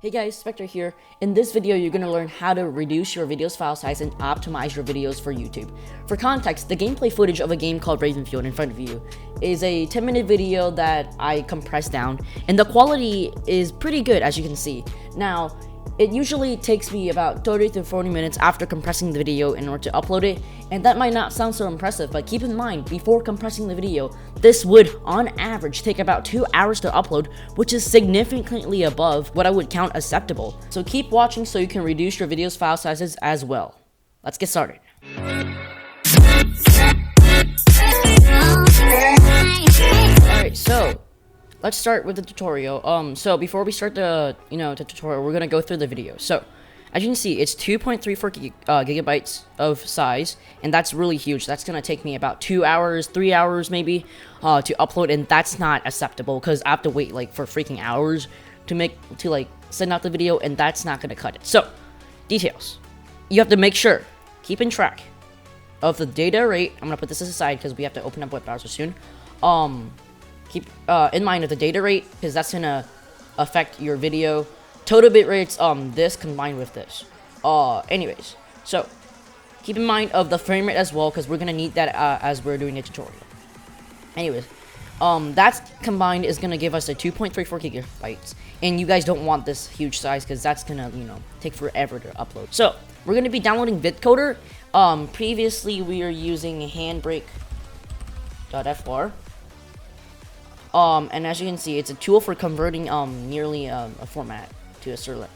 Hey guys, Spectre here. In this video, you're going to learn how to reduce your video's file size and optimize your videos for YouTube. For context, the gameplay footage of a game called Ravenfield in front of you is a 10-minute video that I compressed down, and the quality is pretty good, as you can see. Now, it usually takes me about 30 to 40 minutes after compressing the video in order to upload it, and that might not sound so impressive, but keep in mind, before compressing the video, this would, on average, take about 2 hours to upload, which is significantly above what I would count acceptable. So keep watching so you can reduce your video's file sizes as well. Let's get started. Alright, so let's start with the tutorial. So before we start the tutorial, we're gonna go through the video. So as you can see, it's 2.34 gigabytes of size, and that's really huge. That's gonna take me about 2 hours, 3 hours maybe, to upload, and that's not acceptable because I have to wait like for freaking hours to send out the video, and that's not gonna cut it. So details, you have to make sure, keeping track of the data rate. I'm gonna put this aside because we have to open up web browser soon. Keep in mind of the data rate, because that's gonna affect your video. Total bit rates, this combined with this. Anyways, so keep in mind of the frame rate as well, because we're gonna need that as we're doing a tutorial. Anyways, that combined is gonna give us a 2.34 gigabytes, and you guys don't want this huge size because that's gonna take forever to upload. So we're gonna be downloading VidCoder. Previously we are using Handbrake.fr. And as you can see, it's a tool for converting nearly a format to a certain.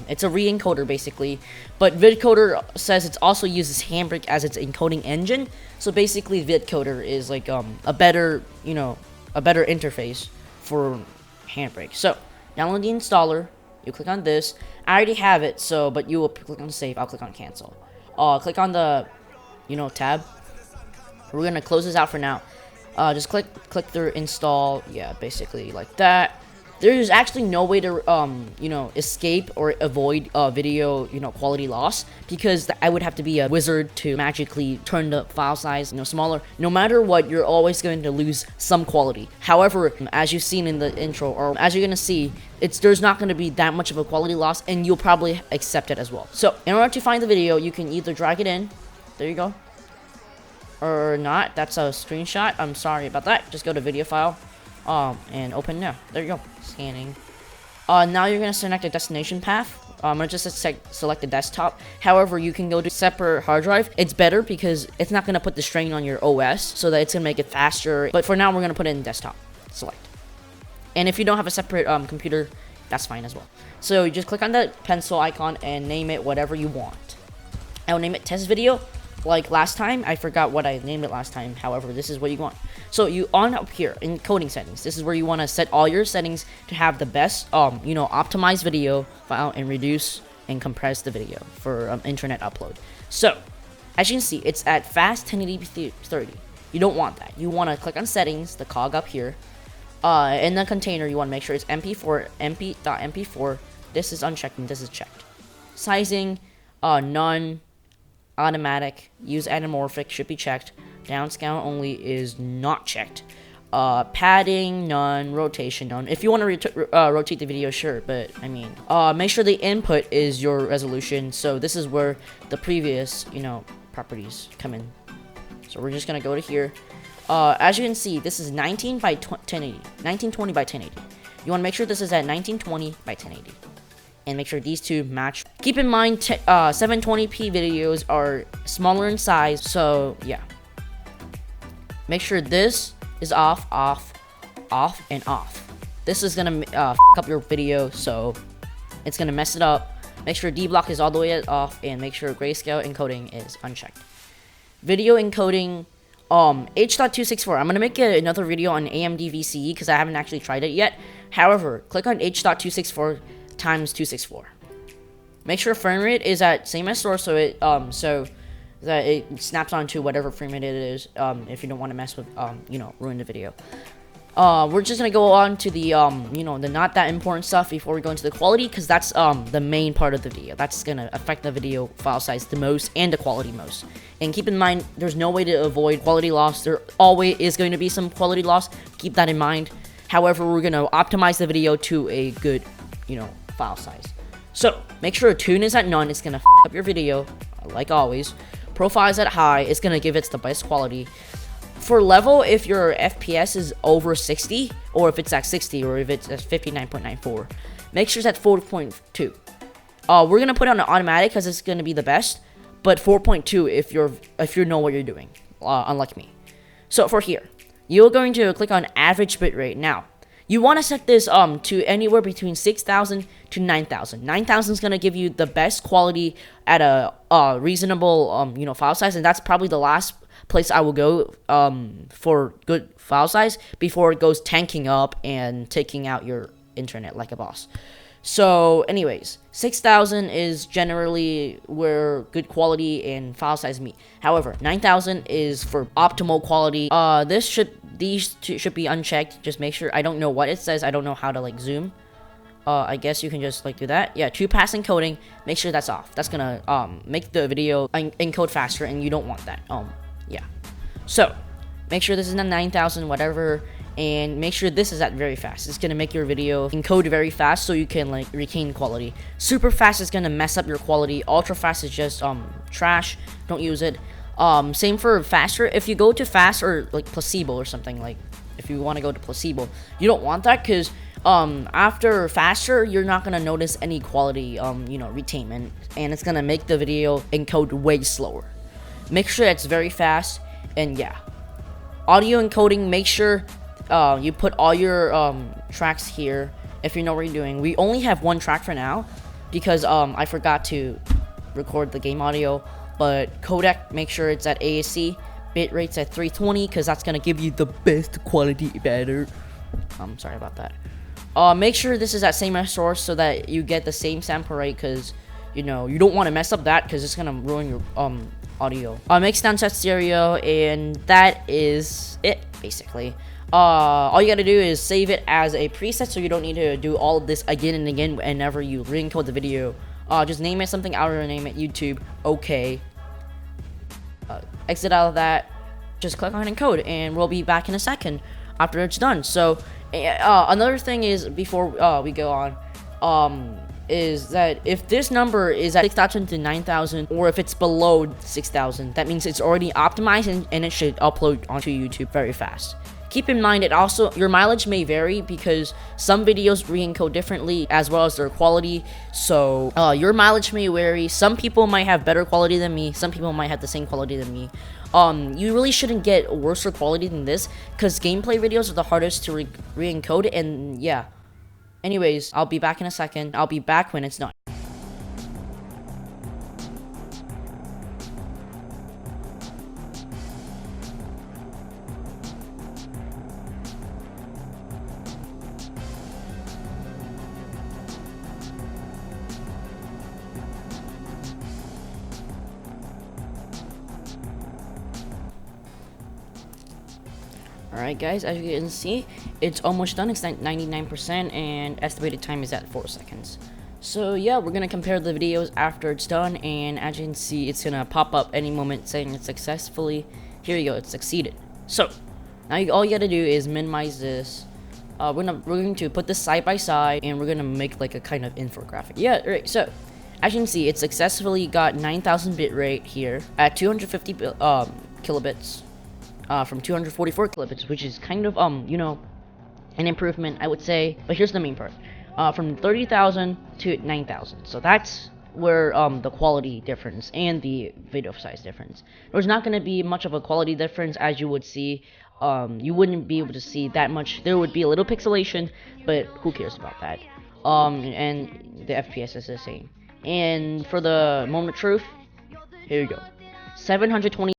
It's a re-encoder basically, but VidCoder says it also uses Handbrake as its encoding engine. So basically, VidCoder is like a better interface for Handbrake. So download the installer. You click on this. I already have it, but you will click on save. I'll click on cancel. Click on the tab. We're gonna close this out for now. Just click through install, yeah, basically like that. There's actually no way to escape or avoid video quality loss, because I would have to be a wizard to magically turn the file size smaller. No matter what, you're always going to lose some quality. However, as you've seen in the intro, or as you're gonna see, there's not going to be that much of a quality loss, and you'll probably accept it as well. So in order to find the video, you can either drag it in, there you go, or not. That's a screenshot. I'm sorry about that. Just go to video file, and open now. There you go. Scanning. Now you're gonna select a destination path. I'm gonna just select the desktop. However, you can go to separate hard drive. It's better because it's not gonna put the strain on your OS, so that it's gonna make it faster. But for now, we're gonna put it in desktop. Select. And if you don't have a separate computer, that's fine as well. So you just click on the pencil icon and name it whatever you want. I will name it test video. Like last time, I forgot what I named it last time. However, this is what you want. So you on up here in coding settings, this is where you want to set all your settings to have the best, optimized video file and reduce and compress the video for internet upload. So as you can see, it's at fast 1080p 30. You don't want that. You want to click on settings, the cog up here. In the container, you want to make sure it's MP4, mp.mp4. This is unchecked and this is checked. Sizing, none. Automatic, use anamorphic should be checked. Downscale only is not checked. Padding, none. Rotation, none. If you want to rotate the video, sure, but I mean, make sure the input is your resolution. So this is where the previous, properties come in. So we're just gonna go to here. As you can see, this is 19 by 1080, 1920 by 1080. You want to make sure this is at 1920 by 1080. And make sure these two match. Keep in mind, 720p videos are smaller in size, so yeah. Make sure this is off, off, off, and off. This is gonna f up your video, so it's gonna mess it up. Make sure D-block is all the way off, and make sure grayscale encoding is unchecked. Video encoding, H.264. I'm gonna make another video on AMD VCE because I haven't actually tried it yet. However, click on H.264 times 264. Make sure frame rate is at same as source, so that it snaps onto whatever frame rate it is. If you don't want to mess with ruin the video. We're just gonna go on to the the not that important stuff before we go into the quality, because that's the main part of the video. That's gonna affect the video file size the most and the quality most. And keep in mind, there's no way to avoid quality loss. There always is going to be some quality loss. Keep that in mind. However, we're gonna optimize the video to a good file size. So make sure tune is at none. It's gonna up your video, like always. Profile is at high. It's gonna give it the best quality. For level, if your FPS is over 60, or if it's at 60, or if it's at 59.94, make sure it's at 4.2. We're gonna put it on an automatic because it's gonna be the best, but 4.2 if you know what you're doing, unlike me. So for here, you're going to click on average bitrate. Now, you want to set this to anywhere between 6,000 to 9,000. 9,000 is gonna give you the best quality at a reasonable file size, and that's probably the last place I will go for good file size before it goes tanking up and taking out your internet like a boss. So anyways, 6,000 is generally where good quality and file size meet. However, 9,000 is for optimal quality. These two should be unchecked. Just make sure. I don't know what it says. I don't know how to like zoom. I guess you can just like do that. Yeah, 2-pass encoding. Make sure that's off. That's gonna make the video encode faster, and you don't want that. Yeah. So make sure this is not 9,000 whatever, and make sure this is at very fast. It's gonna make your video encode very fast so you can like retain quality. Super fast is gonna mess up your quality. Ultra fast is just trash. Don't use it. Same for faster. If you go to fast or like placebo or something, like if you want to go to placebo, you don't want that because after faster you're not gonna notice any quality retainment, and it's gonna make the video encode way slower. Make sure it's very fast. And yeah, audio encoding, make sure you put all your tracks here if you know what you're doing. We only have one track for now because I forgot to record the game audio, but codec, make sure it's at AAC, bitrate's at 320 because that's gonna give you the best quality better. I'm sorry about that. Make sure this is at same as source so that you get the same sample rate, because you don't want to mess up that because it's gonna ruin your audio. Make sound set stereo, and that is it basically. All you gotta do is save it as a preset so you don't need to do all of this again and again whenever you re-encode the video. Just name it something. I'll rename it YouTube. Okay. Exit out of that. Just click on encode, and we'll be back in a second after it's done. So another thing is before we go on, is that if this number is at 6,000 to 9,000, or if it's below 6,000, that means it's already optimized and it should upload onto YouTube very fast. Keep in mind, your mileage may vary because some videos re-encode differently as well as their quality. So your mileage may vary. Some people might have better quality than me. Some people might have the same quality than me. You really shouldn't get worse quality than this because gameplay videos are the hardest to re-encode, and yeah. Anyways, I'll be back in a second. I'll be back when it's done. Alright guys, as you can see, it's almost done. It's 99% and estimated time is at 4 seconds. So yeah, we're gonna compare the videos after it's done, and as you can see, it's gonna pop up any moment saying it's successfully. Here you go, it's succeeded. So now all you gotta do is minimize this. We're going to put this side by side, and we're gonna make like a kind of infographic. Yeah, right. So as you can see, it successfully got 9,000 bit rate here at 250 kilobits. From 244 kilobits, which is kind of an improvement, I would say. But here's the main part: from 30,000 to 9,000. So that's where the quality difference and the video size difference. There's not going to be much of a quality difference, as you would see. You wouldn't be able to see that much. There would be a little pixelation, but who cares about that? And the FPS is the same. And for the moment of truth, here you go: 720.